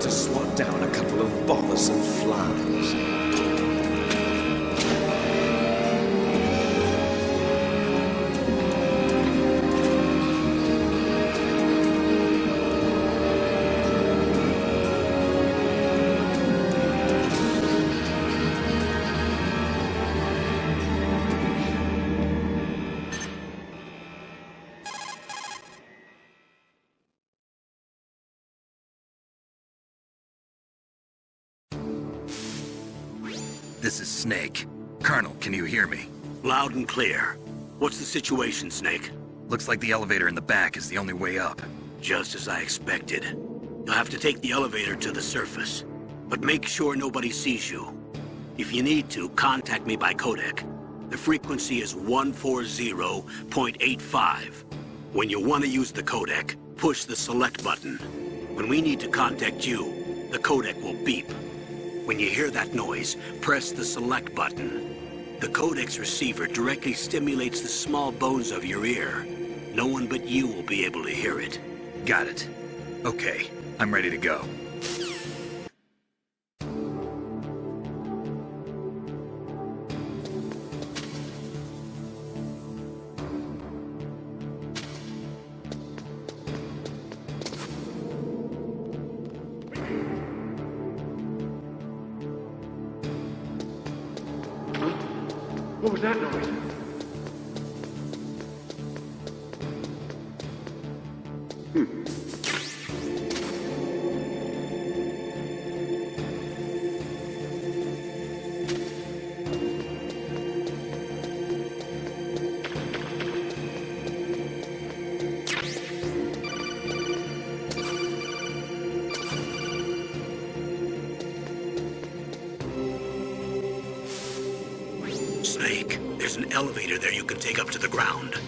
to swat down a couple of bothersome flies. This is Snake. Colonel, can you hear me? Loud and clear. What's the situation, Snake? Looks like the elevator in the back is the only way up. Just as I expected. You'll have to take the elevator to the surface. But make sure nobody sees you. If you need to, contact me by codec. The frequency is 140.85. When you want to use the codec, push the select button. When we need to contact you, the codec will beep. When you hear that noise, press the select button. The codec's receiver directly stimulates the small bones of your ear. No one but you will be able to hear it. Got it. Okay, I'm ready to go. What was that noise? Snake, there's an elevator there you can take up to the ground.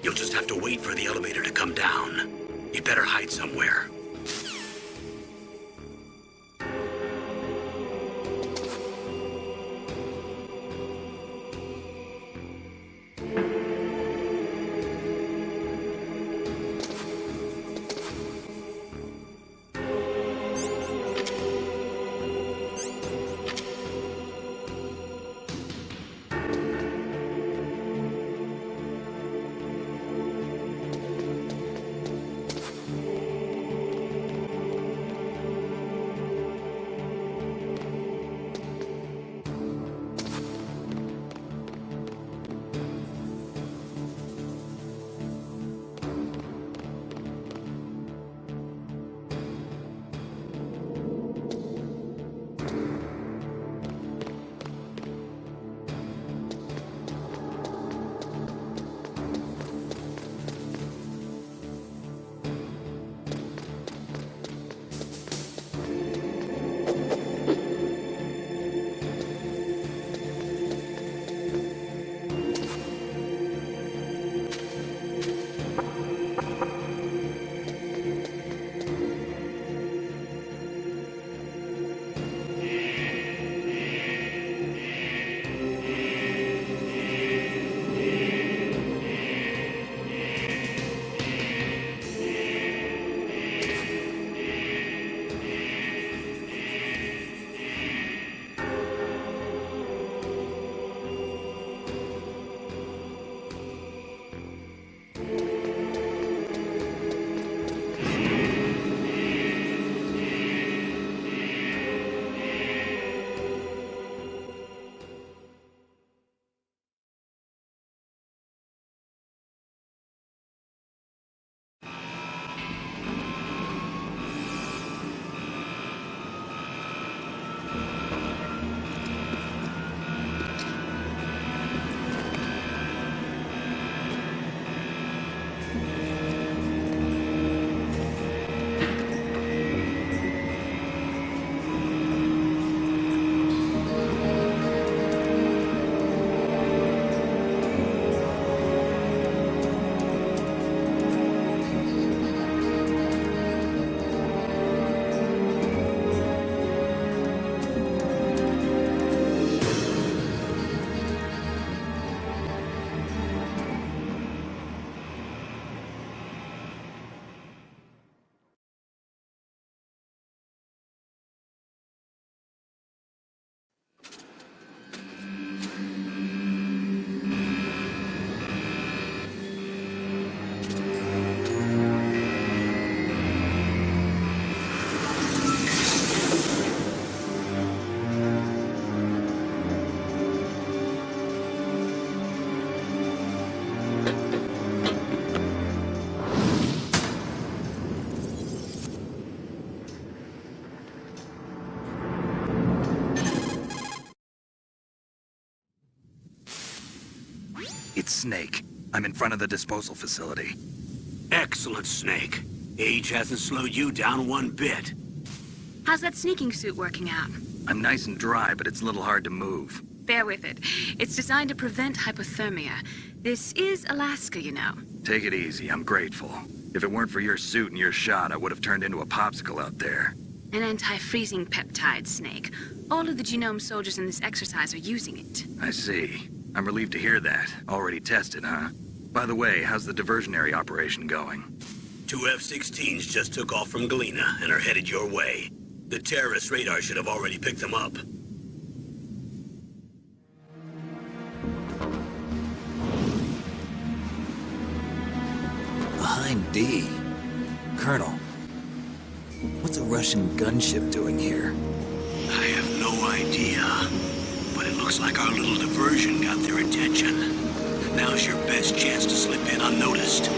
You'll just have to wait for the elevator to come down. You'd better hide somewhere. It's Snake. I'm in front of the disposal facility. Excellent, Snake. Age hasn't slowed you down one bit. How's that sneaking suit working out? I'm nice and dry, but it's a little hard to move. Bear with it. It's designed to prevent hypothermia. This is Alaska, you know. Take it easy, I'm grateful. If it weren't for your suit and your shot, I would have turned into a popsicle out there. An anti-freezing peptide, Snake. All of the genome soldiers in this exercise are using it. I see. I'm relieved to hear that. Already tested, huh? By the way, how's the diversionary operation going? 2 F-16s just took off from Galena and are headed your way. The terrorist radar should have already picked them up. Behind D. Colonel, what's a Russian gunship doing here? I have no idea, but it looks like our little diversion got their attention. Now's your best chance to slip in unnoticed.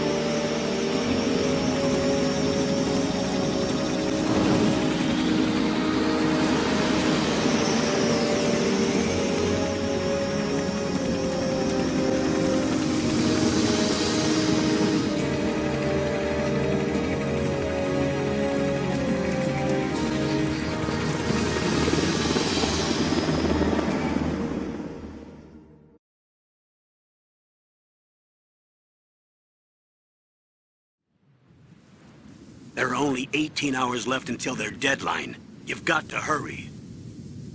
There are only 18 hours left until their deadline. You've got to hurry.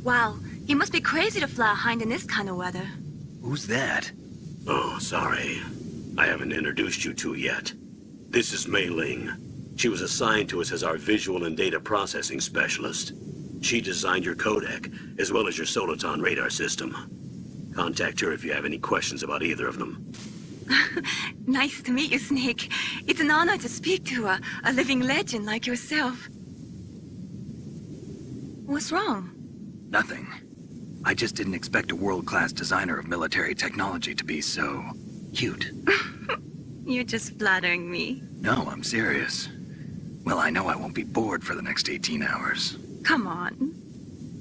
Wow, he must be crazy to fly a hind in this kind of weather. Who's that? Oh, sorry. I haven't introduced you to yet. This is Mei Ling. She was assigned to us as our visual and data processing specialist. She designed your codec, as well as your Soliton radar system. Contact her if you have any questions about either of them. Nice to meet you, Snake. It's an honor to speak to a living legend like yourself. What's wrong? Nothing. I just didn't expect a world-class designer of military technology to be so cute. You're just flattering me. No, I'm serious. Well, I know I won't be bored for the next 18 hours. Come on.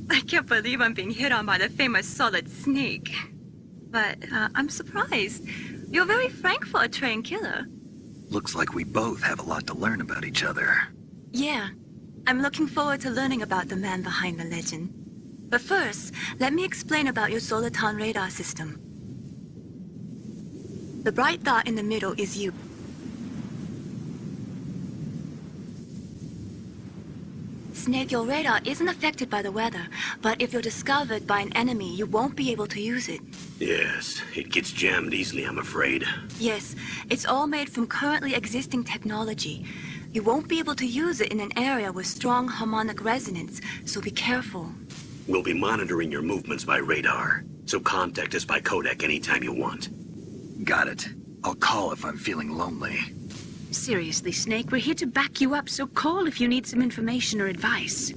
I can't believe I'm being hit on by the famous Solid Snake. But I'm surprised. You're very frank for a trained killer. Looks like we both have a lot to learn about each other. Yeah. I'm looking forward to learning about the man behind the legend. But first, let me explain about your Soliton radar system. The bright dot in the middle is you. Snake, your radar isn't affected by the weather, but if you're discovered by an enemy, you won't be able to use it. Yes, it gets jammed easily, I'm afraid. Yes, it's all made from currently existing technology. You won't be able to use it in an area with strong harmonic resonance, so be careful. We'll be monitoring your movements by radar, so contact us by codec anytime you want. Got it. I'll call if I'm feeling lonely. Seriously, Snake, we're here to back you up, so call if you need some information or advice.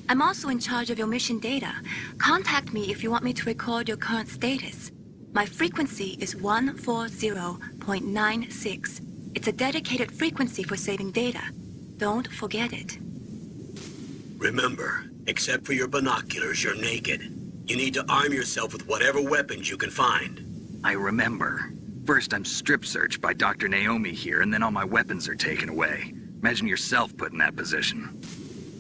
I'm also in charge of your mission data. Contact me if you want me to record your current status. My frequency is 140.96. It's a dedicated frequency for saving data. Don't forget it. Remember, except for your binoculars, you're naked. You need to arm yourself with whatever weapons you can find. I remember. First, I'm strip searched by Dr. Naomi here, and then all my weapons are taken away. Imagine yourself put in that position.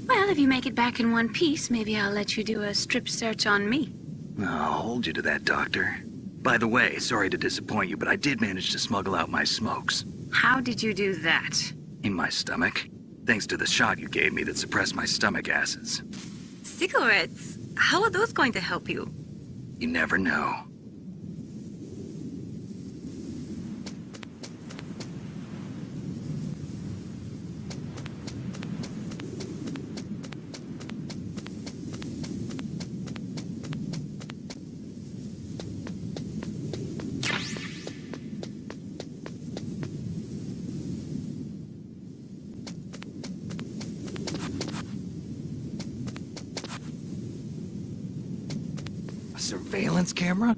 Well, if you make it back in one piece, maybe I'll let you do a strip search on me. I'll hold you to that, Doctor. By the way, sorry to disappoint you, but I did manage to smuggle out my smokes. How did you do that? In my stomach. Thanks to the shot you gave me that suppressed my stomach acids. Cigarettes? How are those going to help you? You never know. Surveillance camera?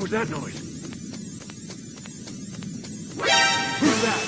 What was that noise? Who's that?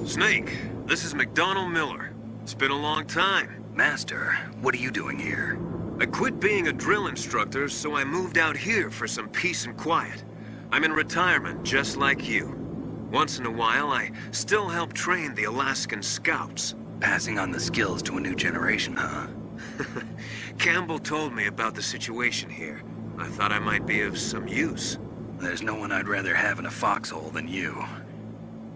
Snake, this is McDonald Miller. It's been a long time. Master, what are you doing here? I quit being a drill instructor, so I moved out here for some peace and quiet. I'm in retirement, just like you. Once in a while, I still help train the Alaskan Scouts. Passing on the skills to a new generation, huh? Campbell told me about the situation here. I thought I might be of some use. There's no one I'd rather have in a foxhole than you.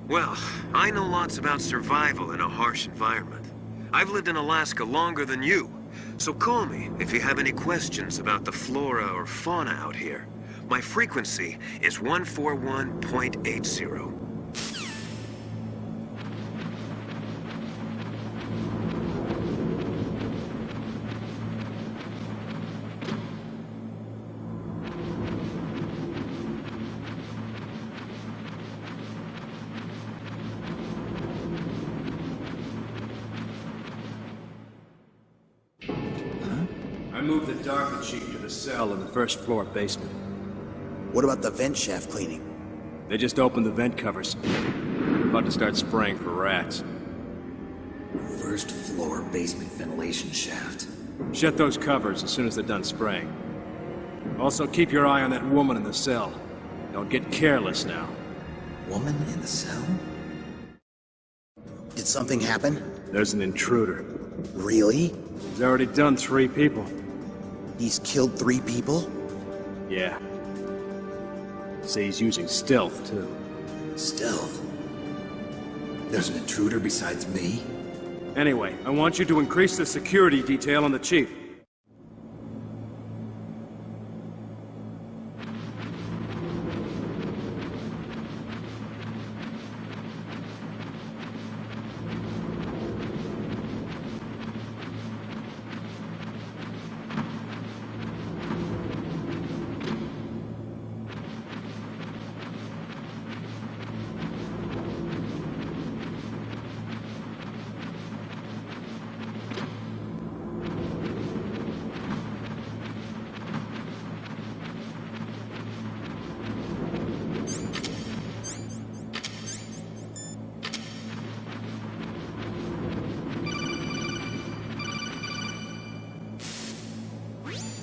Well, I know lots about survival in a harsh environment. I've lived in Alaska longer than you, so call me if you have any questions about the flora or fauna out here. My frequency is 141.80. I moved the DARPA chief to the cell in the first floor basement. What about the vent shaft cleaning? They just opened the vent covers. We're about to start spraying for rats. First floor basement ventilation shaft. Shut those covers as soon as they're done spraying. Also, keep your eye on that woman in the cell. Don't get careless now. Woman in the cell? Did something happen? There's an intruder. Really? He's already done 3 people. He's killed 3 people? Yeah. Say he's using stealth, too. Stealth? There's an intruder besides me? Anyway, I want you to increase the security detail on the chief.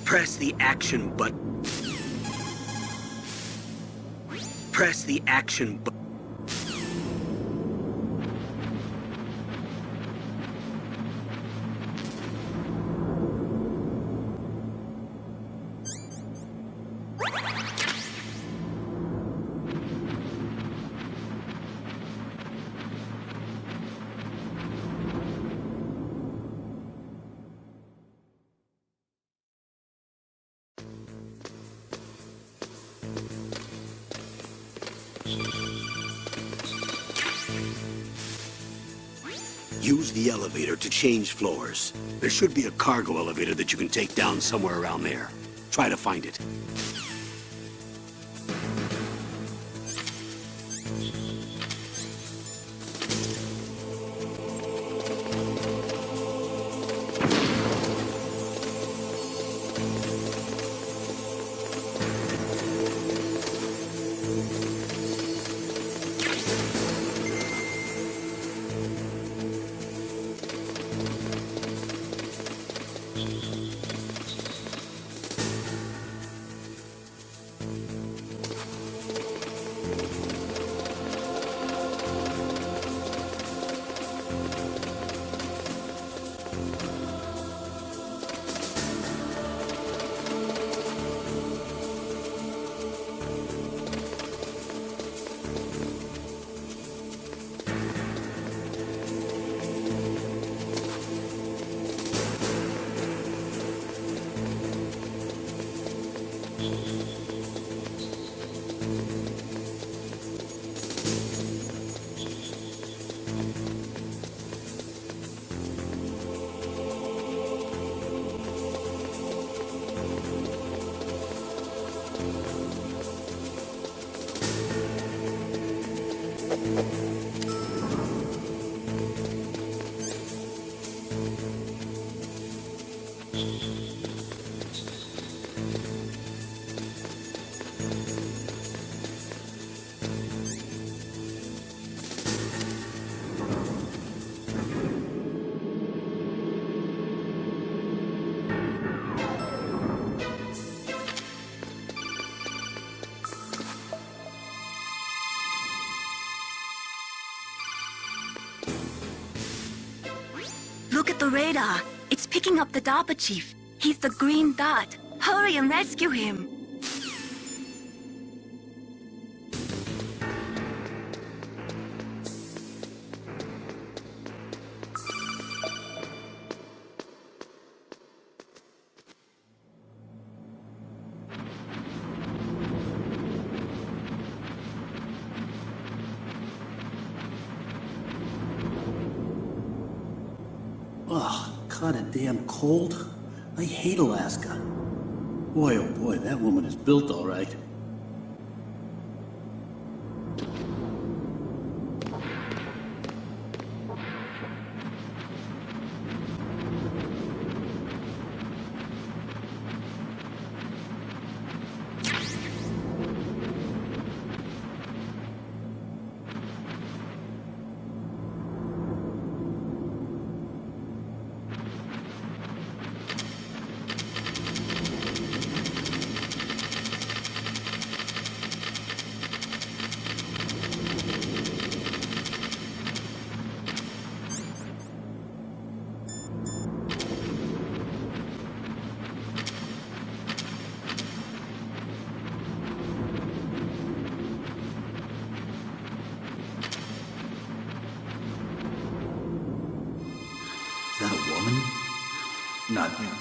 Press the action button. Press the action button. Use the elevator to change floors. There should be a cargo elevator that you can take down somewhere around there. Try to find it. Look at the radar. It's picking up the DARPA chief. He's the green dot. Hurry and rescue him. Ugh, kinda damn cold. I hate Alaska. Boy, oh boy, that woman is built all right. Is that a woman? Not him.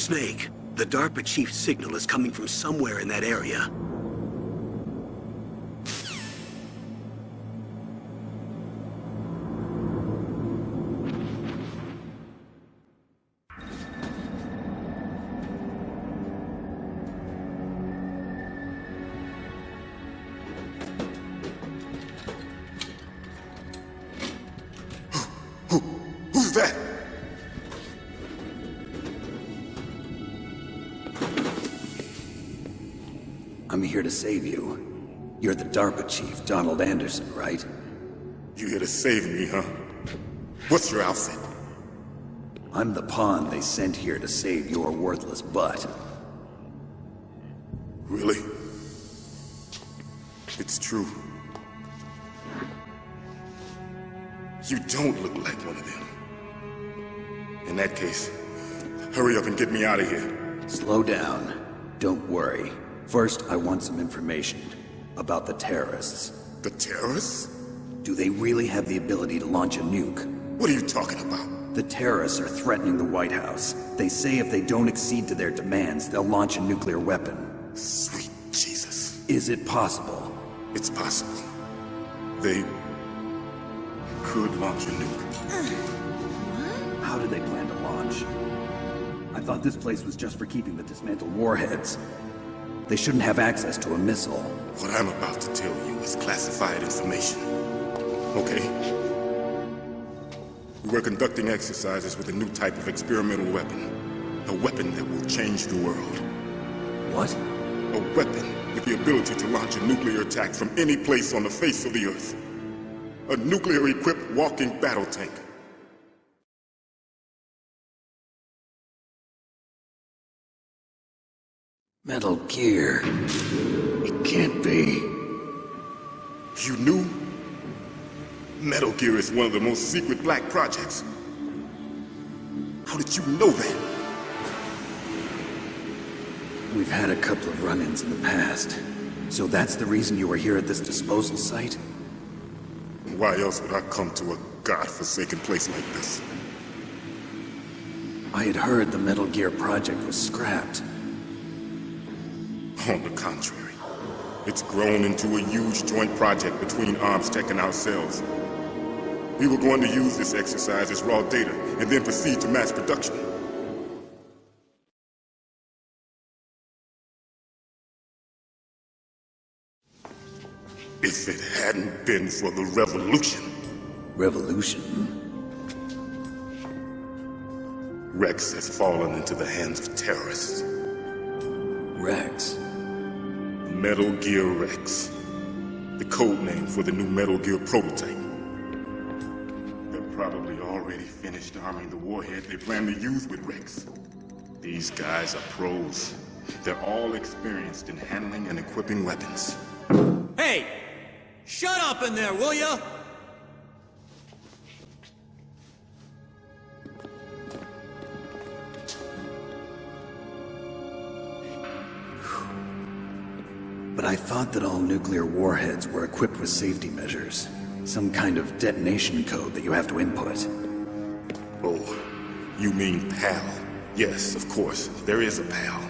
Snake, the DARPA chief's signal is coming from somewhere in that area. Who's that? I'm here to save you. You're the DARPA chief, Donald Anderson, right? You here to save me, huh? What's your outfit? I'm the pawn they sent here to save your worthless butt. Really? It's true. You don't look like one of them. In that case, hurry up and get me out of here. Slow down. Don't worry. First, I want some information about the terrorists. The terrorists? Do they really have the ability to launch a nuke? What are you talking about? The terrorists are threatening the White House. They say if they don't accede to their demands, they'll launch a nuclear weapon. Sweet Jesus. Is it possible? It's possible. They could launch a nuke. How do they plan to launch? I thought this place was just for keeping the dismantled warheads. They shouldn't have access to a missile. What I'm about to tell you is classified information. Okay? We're conducting exercises with a new type of experimental weapon. A weapon that will change the world. What? A weapon with the ability to launch a nuclear attack from any place on the face of the Earth. A nuclear-equipped walking battle tank. Metal Gear. It can't be. You knew? Metal Gear is one of the most secret black projects. How did you know that? We've had a couple of run-ins in the past. So that's the reason you were here at this disposal site? Why else would I come to a godforsaken place like this? I had heard the Metal Gear project was scrapped. On the contrary, it's grown into a huge joint project between ArmsTech and ourselves. We were going to use this exercise as raw data and then proceed to mass production. If it hadn't been for the revolution. Revolution? Rex has fallen into the hands of terrorists. Rex? Metal Gear Rex. The code name for the new Metal Gear prototype. They're probably already finished arming the warhead they plan to use with Rex. These guys are pros. They're all experienced in handling and equipping weapons. Hey! Shut up in there, will ya? But I thought that all nuclear warheads were equipped with safety measures. Some kind of detonation code that you have to input. Oh, you mean PAL? Yes, of course, there is a PAL.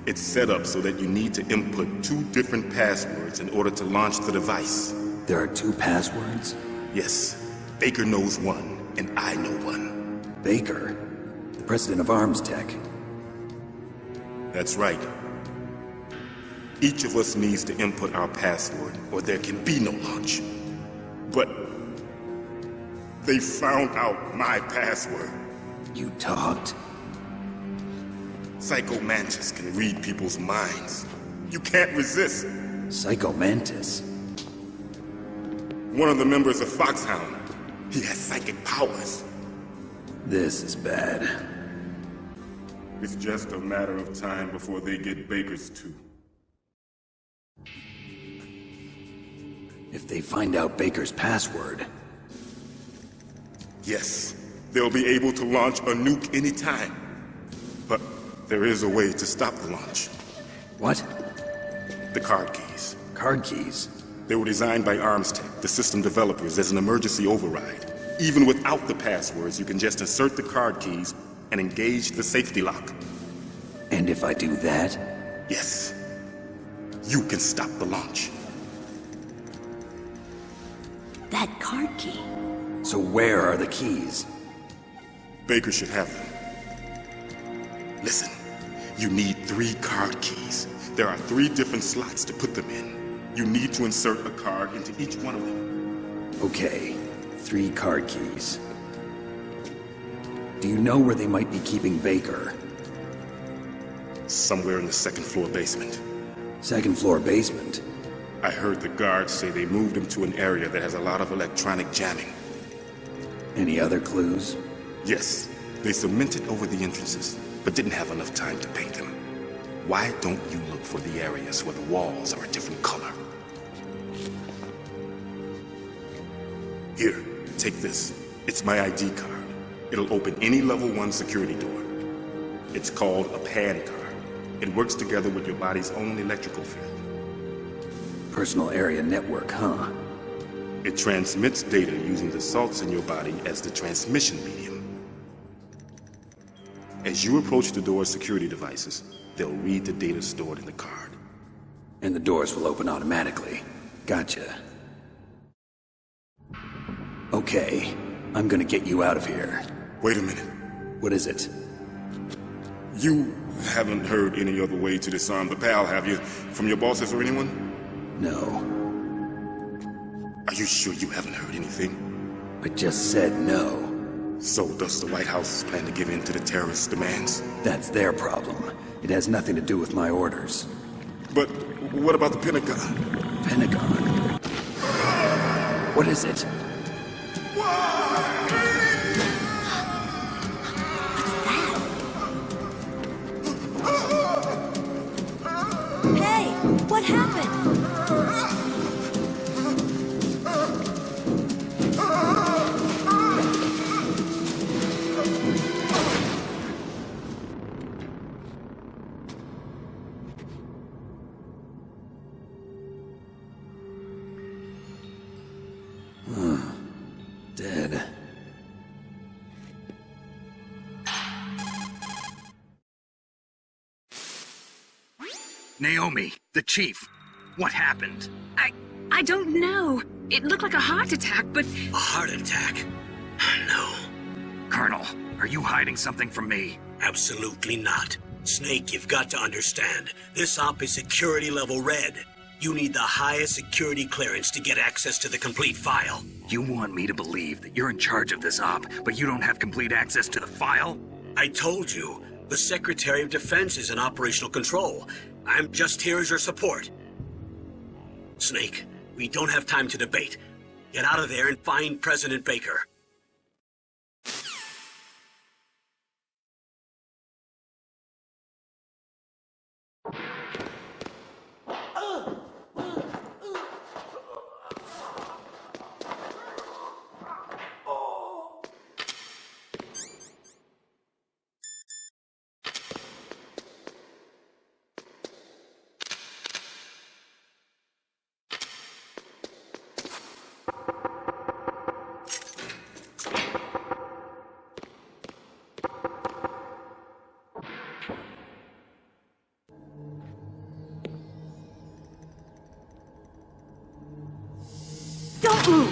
It's set up so that you need to input 2 different passwords in order to launch the device. There are 2 passwords? Yes. Baker knows one, and I know one. Baker? The president of ArmsTech? That's right. Each of us needs to input our password, or there can be no launch. But they found out my password. You talked? Psycho Mantis can read people's minds. You can't resist. Psycho Mantis? One of the members of FOXHOUND. He has psychic powers. This is bad. It's just a matter of time before they get Baker's too. If they find out Baker's password... Yes, they'll be able to launch a nuke anytime. But there is a way to stop the launch. What? The card keys. Card keys? They were designed by ArmsTech, the system developers, as an emergency override. Even without the passwords, you can just insert the card keys and engage the safety lock. And if I do that? Yes. You can stop the launch. That card key. So where are the keys? Baker should have them. Listen, you need 3 card keys. There are 3 different slots to put them in. You need to insert a card into each one of them. Okay, 3 card keys. Do you know where they might be keeping Baker? Somewhere in the 2nd floor basement. 2nd floor basement? I heard the guards say they moved him to an area that has a lot of electronic jamming. Any other clues? Yes, they cemented over the entrances, but didn't have enough time to paint them. Why don't you look for the areas where the walls are a different color? Here, take this. It's my ID card. It'll open any level 1 security door. It's called a PAN card. It works together with your body's own electrical field. Personal area network, huh? It transmits data using the salts in your body as the transmission medium. As you approach the door's security devices, they'll read the data stored in the card. And the doors will open automatically. Gotcha. Okay, I'm gonna get you out of here. Wait a minute. What is it? You haven't heard any other way to disarm the PAL, have you? From your bosses or anyone? No. Are you sure you haven't heard anything? I just said no. So does the White House plan to give in to the terrorists' demands? That's their problem. It has nothing to do with my orders. But what about the Pentagon? Pentagon? What is it? Hey, what happened? Dead. Naomi, the chief. What happened? I don't know. It looked like a heart attack, but... A heart attack? No. Colonel, are you hiding something from me? Absolutely not. Snake, you've got to understand. This op is security level red. You need the highest security clearance to get access to the complete file. You want me to believe that you're in charge of this op, but you don't have complete access to the file? I told you, the Secretary of Defense is in operational control. I'm just here as your support. Snake, we don't have time to debate. Get out of there and find President Baker. Don't move!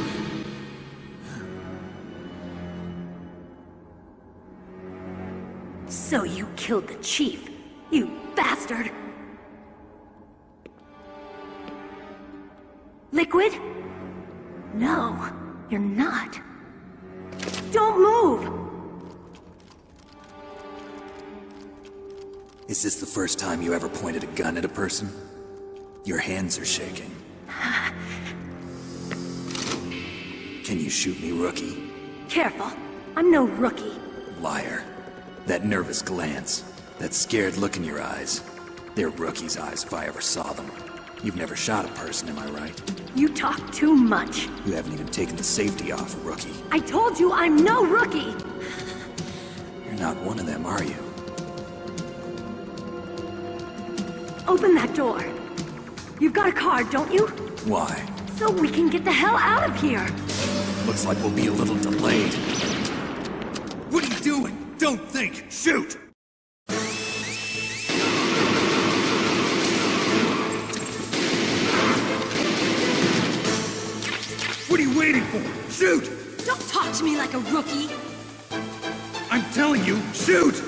So you killed the chief, you bastard! Liquid? No, you're not. Don't move! Is this the first time you ever pointed a gun at a person? Your hands are shaking. Can you shoot me, rookie? Careful, I'm no rookie. Liar. That nervous glance, that scared look in your eyes. They're rookie's eyes if I ever saw them. You've never shot a person, am I right? You talk too much. You haven't even taken the safety off, rookie. I told you I'm no rookie! You're not one of them, are you? Open that door. You've got a card, don't you? Why? So we can get the hell out of here! Looks like we'll be a little delayed. What are you doing? Don't think! Shoot! What are you waiting for? Shoot! Don't talk to me like a rookie! I'm telling you, shoot!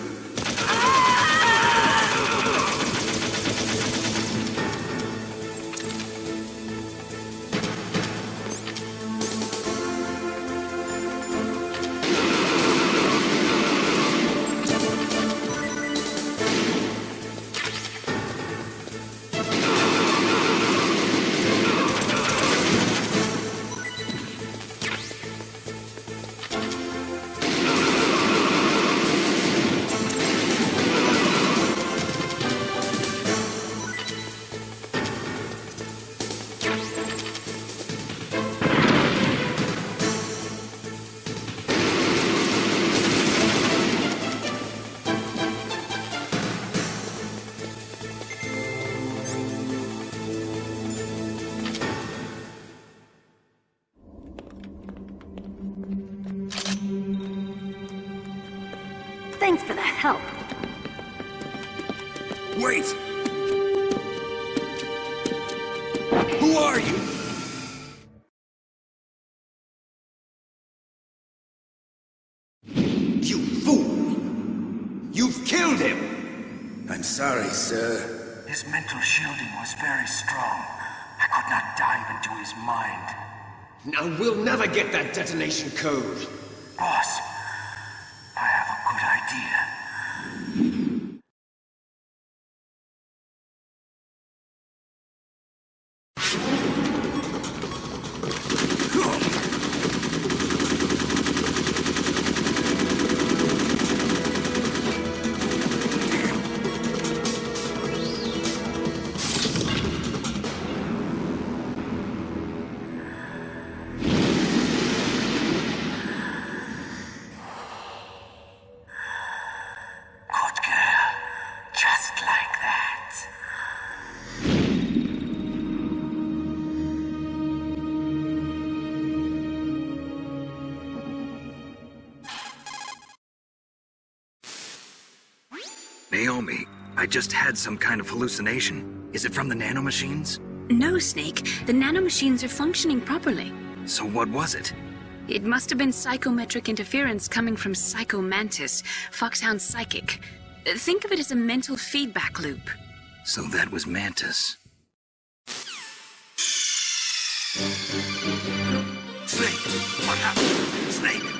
Who are you? You fool! You've killed him! I'm sorry, sir. His mental shielding was very strong. I could not dive into his mind. Now we'll never get that detonation code. Boss, I have a good idea. Naomi, I just had some kind of hallucination. Is it from the nanomachines? No, Snake. The nanomachines are functioning properly. So what was it? It must have been psychometric interference coming from Psycho Mantis, FOXHOUND psychic. Think of it as a mental feedback loop. So that was Mantis. Snake! What happened? Snake!